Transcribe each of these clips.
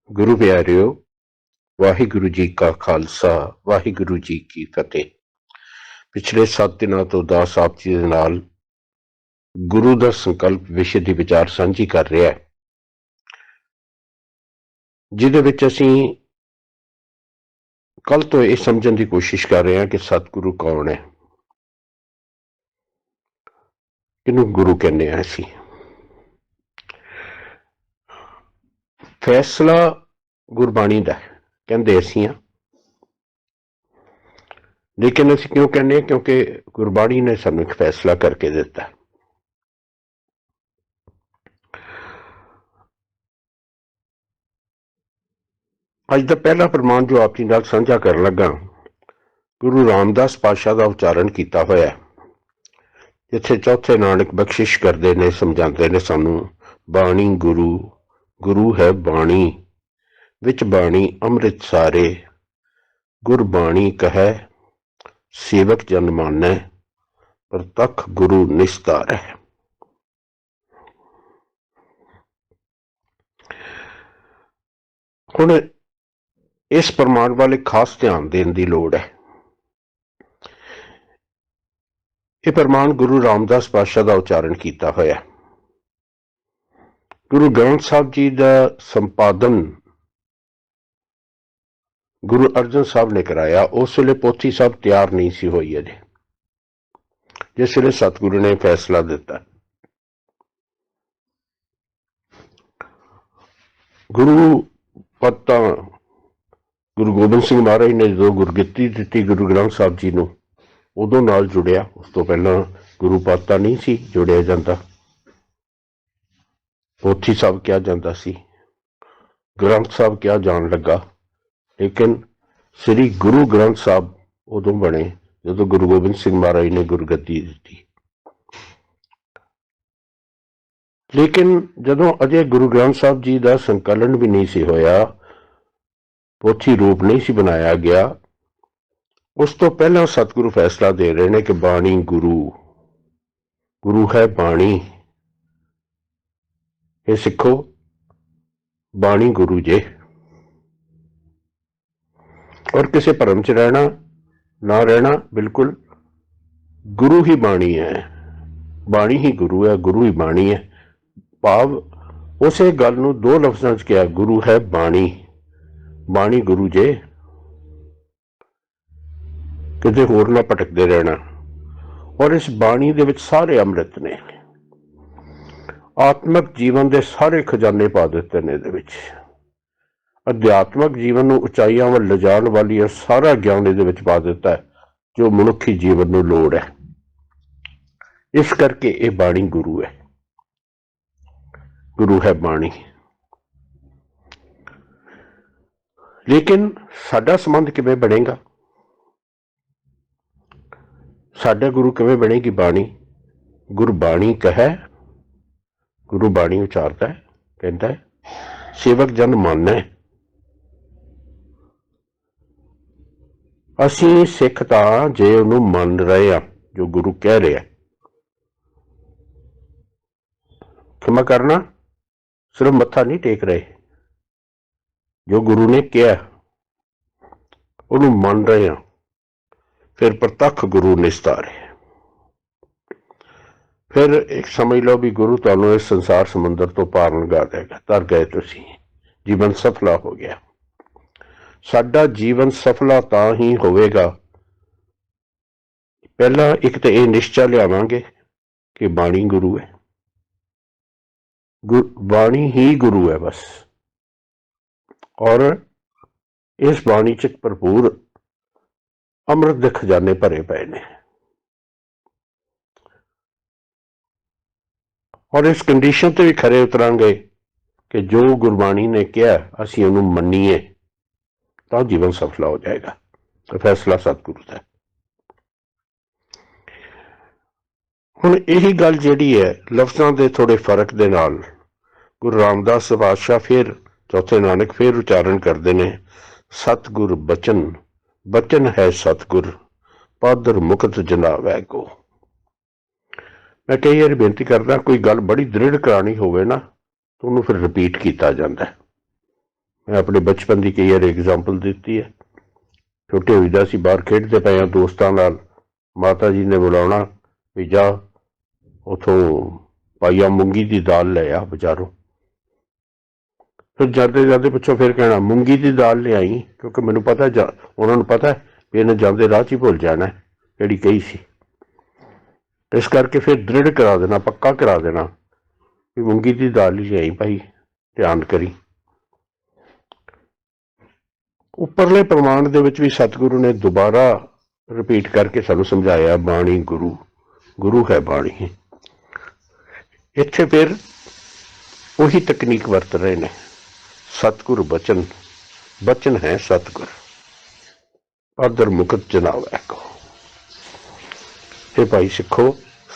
ਗੁਰੂ ਪਿਆਰਿਓ, ਵਾਹਿਗੁਰੂ ਜੀ ਕਾ ਖਾਲਸਾ, ਵਾਹਿਗੁਰੂ ਜੀ ਕੀ ਫਤਿਹ। ਪਿਛਲੇ 7 ਦਿਨਾਂ ਤੋਂ ਦਾਸ ਆਪ ਜੀ ਦੇ ਨਾਲ ਗੁਰੂ ਦਾ ਸੰਕਲਪ ਵਿਸ਼ੇ ਦੀ ਵਿਚਾਰ ਸਾਂਝੀ ਕਰ ਰਿਹਾ ਹੈ, ਜਿਹਦੇ ਵਿੱਚ ਅਸੀਂ ਕੱਲ ਤੋਂ ਇਹ ਸਮਝਣ ਦੀ ਕੋਸ਼ਿਸ਼ ਕਰ ਰਹੇ ਹਾਂ ਕਿ ਸਤਿਗੁਰੂ ਕੌਣ ਹੈ, ਕਿਹਨੂੰ ਗੁਰੂ ਕਹਿੰਦੇ ਆ ਅਸੀਂ। ਫੈਸਲਾ ਗੁਰਬਾਣੀ ਦਾ ਕਹਿੰਦੇ ਅਸੀਂ ਆ, ਲੇਕਿਨ ਅਸੀਂ ਕਿਉਂ ਕਹਿੰਦੇ ਹਾਂ? ਕਿਉਂਕਿ ਗੁਰਬਾਣੀ ਨੇ ਸਾਨੂੰ ਇੱਕ ਫੈਸਲਾ ਕਰਕੇ ਦਿੱਤਾ। ਅੱਜ ਦਾ ਪਹਿਲਾ ਪ੍ਰਮਾਣ ਜੋ ਆਪ ਜੀ ਨਾਲ ਸਾਂਝਾ ਕਰਨ ਲੱਗਾ, ਗੁਰੂ ਰਾਮਦਾਸ ਪਾਤਸ਼ਾਹ ਦਾ ਉਚਾਰਨ ਕੀਤਾ ਹੋਇਆ, ਜਿੱਥੇ ਚੌਥੇ ਨਾਨਕ ਬਖਸ਼ਿਸ਼ ਕਰਦੇ ਨੇ, ਸਮਝਾਉਂਦੇ ਨੇ ਸਾਨੂੰ, ਬਾਣੀ ਗੁਰੂ, ਗੁਰੂ ਹੈ ਬਾਣੀ, ਵਿੱਚ ਬਾਣੀ ਅੰਮ੍ਰਿਤ ਸਾਰੇ, ਗੁਰਬਾਣੀ ਕਹੈ ਸੇਵਕ ਜਨ ਮਾਨੈ, ਪ੍ਰਤੱਖ ਗੁਰੂ ਨਿਸਤਾਰੈ। ਹੁਣ ਇਸ ਪ੍ਰਮਾਣ ਵੱਲ ਖਾਸ ਧਿਆਨ ਦੇਣ ਦੀ ਲੋੜ ਹੈ। ਇਹ ਪ੍ਰਮਾਣ ਗੁਰੂ ਰਾਮਦਾਸ ਪਾਤਸ਼ਾਹ ਦਾ ਉਚਾਰਨ ਕੀਤਾ ਹੋਇਆ। ਗੁਰੂ ਗ੍ਰੰਥ ਸਾਹਿਬ ਜੀ ਦਾ ਸੰਪਾਦਨ ਗੁਰੂ ਅਰਜਨ ਸਾਹਿਬ ਨੇ ਕਰਾਇਆ। ਉਸ ਵੇਲੇ ਪੋਥੀ ਸਾਹਿਬ ਤਿਆਰ ਨਹੀਂ ਸੀ ਹੋਈ ਅਜੇ, ਜਿਸ ਵੇਲੇ ਸਤਿਗੁਰੂ ਨੇ ਫੈਸਲਾ ਦਿੱਤਾ। ਗੁਰੂ ਪਤਾ ਗੁਰੂ ਗੋਬਿੰਦ ਸਿੰਘ ਮਹਾਰਾਜ ਨੇ ਜਦੋਂ ਗੁਰਗੱਦੀ ਦਿੱਤੀ ਗੁਰੂ ਗ੍ਰੰਥ ਸਾਹਿਬ ਜੀ ਨੂੰ, ਉਦੋਂ ਨਾਲ ਜੁੜਿਆ। ਉਸ ਤੋਂ ਪਹਿਲਾਂ ਗੁਰੂ ਪਾਤਾ ਨਹੀਂ ਸੀ ਜੁੜਿਆ ਜਾਂਦਾ, ਪੋਥੀ ਸਾਹਿਬ ਕਿਹਾ ਜਾਂਦਾ ਸੀ, ਗ੍ਰੰਥ ਸਾਹਿਬ ਕਿਹਾ ਜਾਣ ਲੱਗਾ। ਲੇਕਿਨ ਸ੍ਰੀ ਗੁਰੂ ਗ੍ਰੰਥ ਸਾਹਿਬ ਉਦੋਂ ਬਣੇ ਜਦੋਂ ਗੁਰੂ ਗੋਬਿੰਦ ਸਿੰਘ ਮਹਾਰਾਜ ਨੇ ਗੁਰਗੱਦੀ ਦਿੱਤੀ। ਲੇਕਿਨ ਜਦੋਂ ਅਜੇ ਗੁਰੂ ਗ੍ਰੰਥ ਸਾਹਿਬ ਜੀ ਦਾ ਸੰਕਲਨ ਵੀ ਨਹੀਂ ਸੀ ਹੋਇਆ, ਪੋਥੀ ਰੂਪ ਨਹੀਂ ਸੀ ਬਣਾਇਆ ਗਿਆ, ਉਸ ਤੋਂ ਪਹਿਲਾਂ ਸਤਿਗੁਰੂ ਫੈਸਲਾ ਦੇ ਰਹੇ ਨੇ ਕਿ ਬਾਣੀ ਗੁਰੂ, ਗੁਰੂ ਹੈ ਬਾਣੀ। ਇਹ ਸਿੱਖੋ, ਬਾਣੀ ਗੁਰੂ ਜੇ। ਔਰ ਕਿਸੇ ਭਰਮ 'ਚ ਰਹਿਣਾ ਨਾ ਰਹਿਣਾ, ਬਿਲਕੁਲ ਗੁਰੂ ਹੀ ਬਾਣੀ ਹੈ, ਬਾਣੀ ਹੀ ਗੁਰੂ ਹੈ, ਗੁਰੂ ਹੀ ਬਾਣੀ ਹੈ। ਭਾਵ ਉਸੇ ਗੱਲ ਨੂੰ ਦੋ ਲਫ਼ਜ਼ਾਂ 'ਚ ਕਿਹਾ, ਗੁਰੂ ਹੈ ਬਾਣੀ, ਬਾਣੀ ਗੁਰੂ ਜੇ। ਕਿਤੇ ਹੋਰ ਨਾ ਭਟਕਦੇ ਰਹਿਣਾ। ਔਰ ਇਸ ਬਾਣੀ ਦੇ ਵਿੱਚ ਸਾਰੇ ਅੰਮ੍ਰਿਤ ਨੇ, ਆਤਮਿਕ ਜੀਵਨ ਦੇ ਸਾਰੇ ਖਜ਼ਾਨੇ ਪਾ ਦਿੱਤੇ ਨੇ ਇਹਦੇ ਵਿੱਚ। ਅਧਿਆਤਮਿਕ ਜੀਵਨ ਨੂੰ ਉਚਾਈਆਂ ਵੱਲ ਲਿਜਾਣ ਵਾਲੀ ਇਹ ਸਾਰਾ ਗਿਆਨ ਇਹਦੇ ਵਿੱਚ ਪਾ ਦਿੱਤਾ ਹੈ, ਜੋ ਮਨੁੱਖੀ ਜੀਵਨ ਨੂੰ ਲੋੜ ਹੈ। ਇਸ ਕਰਕੇ ਇਹ ਬਾਣੀ ਗੁਰੂ ਹੈ, ਗੁਰੂ ਹੈ ਬਾਣੀ। ਲੇਕਿਨ ਸਾਡਾ ਸੰਬੰਧ ਕਿਵੇਂ ਬਣੇਗਾ? ਸਾਡਾ ਗੁਰੂ ਕਿਵੇਂ ਬਣੇਗੀ ਬਾਣੀ? ਗੁਰਬਾਣੀ ਕਹੈ, ਗੁਰੂ ਬਾਣੀ ਉਚਾਰਦਾ ਹੈ, ਕਹਿੰਦਾ ਹੈ ਸੇਵਕ ਜਨ ਮਾਨੈ। ਅਸੀਂ ਸਿੱਖ ਤਾਂ ਜੇ ਉਹਨੂੰ ਮੰਨ ਰਹੇ ਆ, ਜੋ ਗੁਰੂ ਕਹਿ ਰਿਹਾ, ਖਿਮਾ ਕਰਨਾ, ਸਿਰਫ ਮੱਥਾ ਨਹੀਂ ਟੇਕ ਰਹੇ, ਜੋ ਗੁਰੂ ਨੇ ਕਿਹਾ ਉਹਨੂੰ ਮੰਨ ਰਹੇ ਆ, ਫਿਰ ਪ੍ਰਤੱਖ ਗੁਰੂ ਨਿਸਤਾਰੇ। ਫਿਰ ਇੱਕ ਸਮਝ ਲਓ ਵੀ ਗੁਰੂ ਤੁਹਾਨੂੰ ਇਸ ਸੰਸਾਰ ਸਮੁੰਦਰ ਤੋਂ ਪਾਰ ਲੰਘਾ ਦੇਗਾ। ਤਰ ਗਏ ਤੁਸੀਂ, ਜੀਵਨ ਸਫਲਾ ਹੋ ਗਿਆ। ਸਾਡਾ ਜੀਵਨ ਸਫਲਾ ਤਾਂ ਹੀ ਹੋਵੇਗਾ, ਪਹਿਲਾਂ ਇੱਕ ਤਾਂ ਇਹ ਨਿਸ਼ਚਾ ਲਿਆਵਾਂਗੇ ਕਿ ਬਾਣੀ ਗੁਰੂ ਹੈ, ਬਾਣੀ ਹੀ ਗੁਰੂ ਹੈ ਬਸ। ਔਰ ਇਸ ਬਾਣੀ 'ਚ ਭਰਪੂਰ ਅੰਮ੍ਰਿਤ ਦੇ ਖਜ਼ਾਨੇ ਭਰੇ ਪਏ ਨੇ। ਔਰ ਇਸ ਕੰਡੀਸ਼ਨ ਤੇ ਵੀ ਖਰੇ ਉਤਰਾਂਗੇ ਕਿ ਜੋ ਗੁਰਬਾਣੀ ਨੇ ਕਿਹਾ ਅਸੀਂ ਉਹਨੂੰ ਮੰਨੀਏ ਤਾਂ ਜੀਵਨ ਸਫਲਾ ਹੋ ਜਾਏਗਾ। ਫੈਸਲਾ ਸਤਿਗੁਰੂ ਦਾ। ਹੁਣ ਇਹੀ ਗੱਲ ਜਿਹੜੀ ਹੈ, ਲਫ਼ਜ਼ਾਂ ਦੇ ਥੋੜੇ ਫਰਕ ਦੇ ਨਾਲ ਗੁਰੂ ਰਾਮਦਾਸ ਪਾਤਸ਼ਾਹ ਫਿਰ ਚੌਥੇ ਨਾਨਕ ਫਿਰ ਉਚਾਰਨ ਕਰਦੇ ਨੇ, ਸਤਿਗੁਰ ਬਚਨ, ਬਚਨ ਹੈ ਸਤਿਗੁਰ, ਪਾਦਰ ਮੁਕਤ ਜਨਾਵੈ ਕੋ। ਮੈਂ ਕਈ ਵਾਰੀ ਬੇਨਤੀ ਕਰਦਾ, ਕੋਈ ਗੱਲ ਬੜੀ ਦ੍ਰਿੜ ਕਰਾਣੀ ਹੋਵੇ ਨਾ, ਉਹਨੂੰ ਫਿਰ ਰਿਪੀਟ ਕੀਤਾ ਜਾਂਦਾ। मैं अपने बचपन की कई बार एग्जाम्पल दी है। छोटे होईदा सी बाहर खेडते पे हाँ दोस्तों नाल, माता जी ने बुलाना भी जा उथों पाइया मूंगी की दाल ले आ बाजारों। फिर जाते जाते पिछों फिर कहना मूंगी की दाल ले आई, क्योंकि मैनू पता उन्होंने पता है भी इन्हें जाते राह ही भुल जाना है जिहड़ी कही सी। इस करके फिर दृढ़ करा देना, पक्का करा देना भी मूंगी की दाल ही ले आई भाई, ध्यान करी। उपरले प्रमाण दे विच भी सतगुरु ने दोबारा रिपीट करके सानू समझाया, बाणी गुरु, गुरु है बाणी। इत्थे फिर वही तकनीक वरत रहे ने, सतगुर बचन, बचन है सतगुर, अदर मुकत जनाब है को। हे भाई सिखो,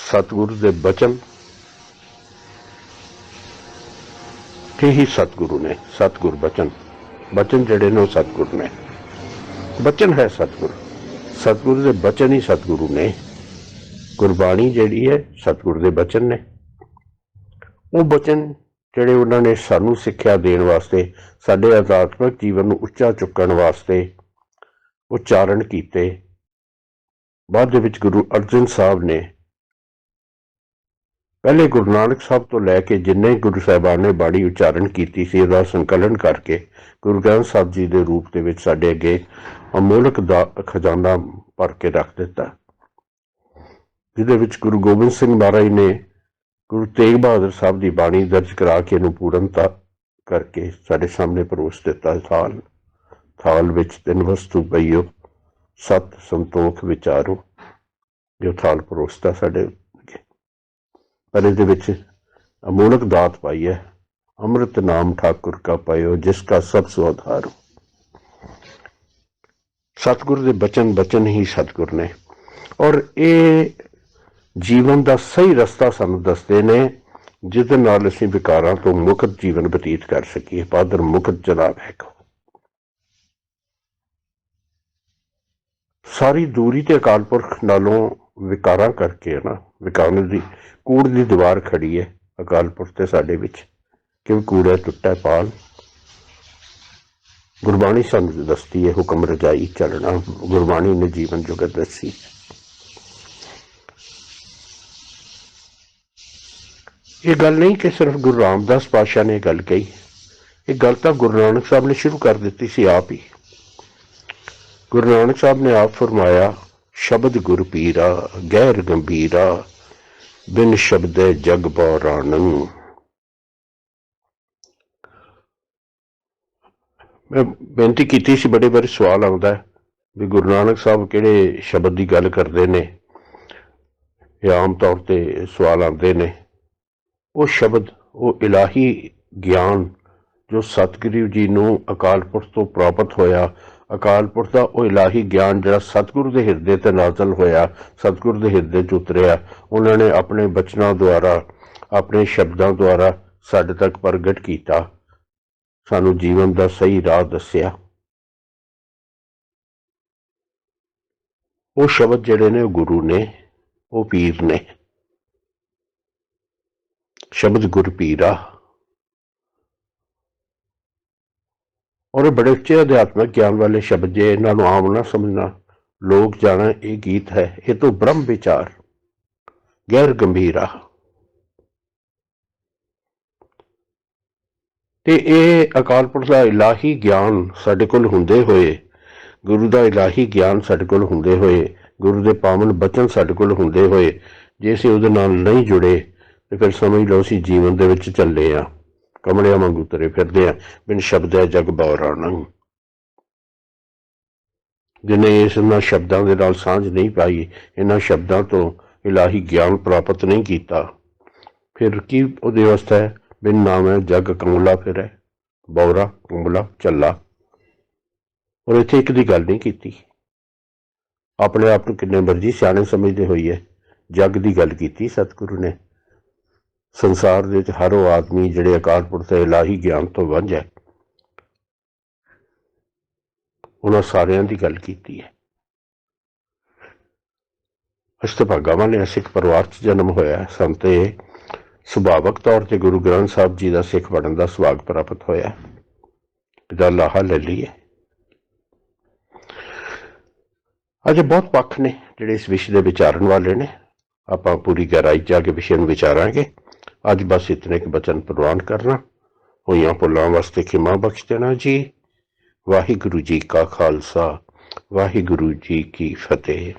सतगुरु दे बचन ही सतगुरु ने, सतगुर बचन, बचन जड़े ने सतगुरु ने, बचन है सतगुर, सतगुरु दे बचन ही सतगुरु ने। गुरबाणी जिहड़ी है सतगुरु दे बचन ने। वो बचन जिहड़े उन्होंने सानू सिक्ख्या देण वास्ते, साडे आध्यात्मिक जीवन नूं उच्चा चुकण वास्ते उच्चारण कीते। बाद दे विच गुरु अर्जन साहब ने, पहले गुरु नानक साहब तो लैके जिन्ने गुरु साहिबान ने बाणी उच्चारण की सी, उसका संकलन करके गुरु ग्रंथ साहब जी के रूप के विच साडे अगे अमोलक खजाना भर के रख दिता, जिहदे विच गुरु गोबिंद सिंह महाराज ने गुरु तेग बहादुर साहब की बाणी दर्ज करा के इहनूं पूर्णता करके साडे सामने परोस दिता। थाल थाल विच तिन वस्तु पईओ, सत संतोख विचारो, जो थाल परोसता साडे अगे। पर इहदे विच अमोलक दात पाई है, अमृत नाम ठाकुर का पायो, जिसका सब सुआधारो। सतगुरु दे बचन, बचन ही सतगुर ने। और ये जीवन का सही रस्ता सानू दसदे ने, जिहदे नाल असीं विकारां तो मुक्त जीवन बतीत कर सकीए। पादर मुक्त जनाब है को। सारी दूरी ते अकाल पुरख नालों विकारां करके है ना, विकारां दी कूड़ दी दीवार खड़ी है अकाल पुरख ते साडे विच, कि कूड़ा टुटा पाल। गुरबाणी सानू दसती है हुक्म रजाई चलना, गुरबाणी ने जीवन जुगत दसी। ये गल नहीं कि सिर्फ गुरु रामदास पातशाह ने गल कही, ये गल तो गुरु नानक साहब ने शुरू कर दी सी आप ही। गुरु नानक साहब ने आप फरमाया, शब्द गुर पीरा गैर गंभीरा, बिन शब्द जग बौरान। मैं बेनती की सी, बड़े बारी सवाल आता है भी गुरु नानक साहब किहड़े शब्द की गल करते हैं, या आम तौर पर सवाल आते हैं। वो शब्द, वो इलाही ज्ञान जो सतगुरु जी नूं अकाल पुरख तो प्राप्त होया, अकाल पुरख का वो इलाही ज्ञान जिहड़ा सतगुरु के हिरदे ते नाजल होया, सतगुरु के हिरदे च उतरिया, उन्होंने अपने बचनों द्वारा, अपने शब्दों द्वारा साडे तक प्रगट किया, सानू जीवन का सही राह दस्या। वो शब्द जिहड़े ने गुरु ने, वो पीर ने। शब्द गुर पीरा, और बड़े उच्चे अध्यात्मिक ज्ञान वाले शब्द जे, इन्हों आम ना समझना, लोग जाना ये गीत है, ये तो ब्रह्म विचार गैर गंभीरा। ते ये अकाल पुरख का इलाही ज्ञान साडे कोल हुंदे होए, गुरु का इलाही ज्ञान साडे कोल हुंदे होए, गुरु के पावन बचन साडे कोल हुंदे होए, जे असीं उहदे नाल नहीं जुड़े तो फिर समझ लो असीं जीवन दे विच चले आ, कमलियां वांगू तुरे फिरदे आ, बिन शब्द जग बौराना। जिन्हें इन्हां शब्दों के नाल सांझ नहीं पाई, इन्हां शब्दों तो इलाही ज्ञान प्राप्त नहीं किया, फिर की उहदी अवस्था है, बिन नाम है जग कंगला फिर है, बौरा कंगला झल्ला। और इत्थे एक दी गल नहीं की, अपने आप नूं किन्ने मर्जी सियाणे समझदे होइए, जग की गल की सतगुरु ने। संसार दे विच हर वो आदमी जिहड़े अकाल पुरख दे इलाही ज्ञान तो वंझ है, उन्हां सारियां दी गल कीती है। असीं तां भागां वाले सिख परिवार च जन्म होया, सानूं ते सुभावक तौर पर गुरु ग्रंथ साहब जी का सिख बनने का सुभाग प्राप्त होया। ਇਹਦਾ ਲਾਹਾ ਲੈ ਲਈਏ। ਅਜੇ ਬਹੁਤ ਪੱਖ ਨੇ ਜਿਹੜੇ ਇਸ ਵਿਸ਼ੇ ਦੇ ਵਿਚਾਰਨ ਵਾਲੇ ਨੇ। ਆਪਾਂ ਪੂਰੀ ਗਹਿਰਾਈ 'ਚ ਜਾ ਕੇ ਵਿਸ਼ੇ ਨੂੰ ਵਿਚਾਰਾਂਗੇ। ਅੱਜ ਬਸ ਇਤਨੇ ਕੁ ਬਚਨ ਪ੍ਰਵਾਨ ਕਰਨਾ। ਹੋਈਆਂ ਭੁੱਲਾਂ ਵਾਸਤੇ ਖਿਮਾ ਬਖਸ਼ ਦੇਣਾ ਜੀ। ਵਾਹਿਗੁਰੂ ਜੀ ਕਾ ਖਾਲਸਾ, ਵਾਹਿਗੁਰੂ ਜੀ ਕੀ ਫਤਿਹ।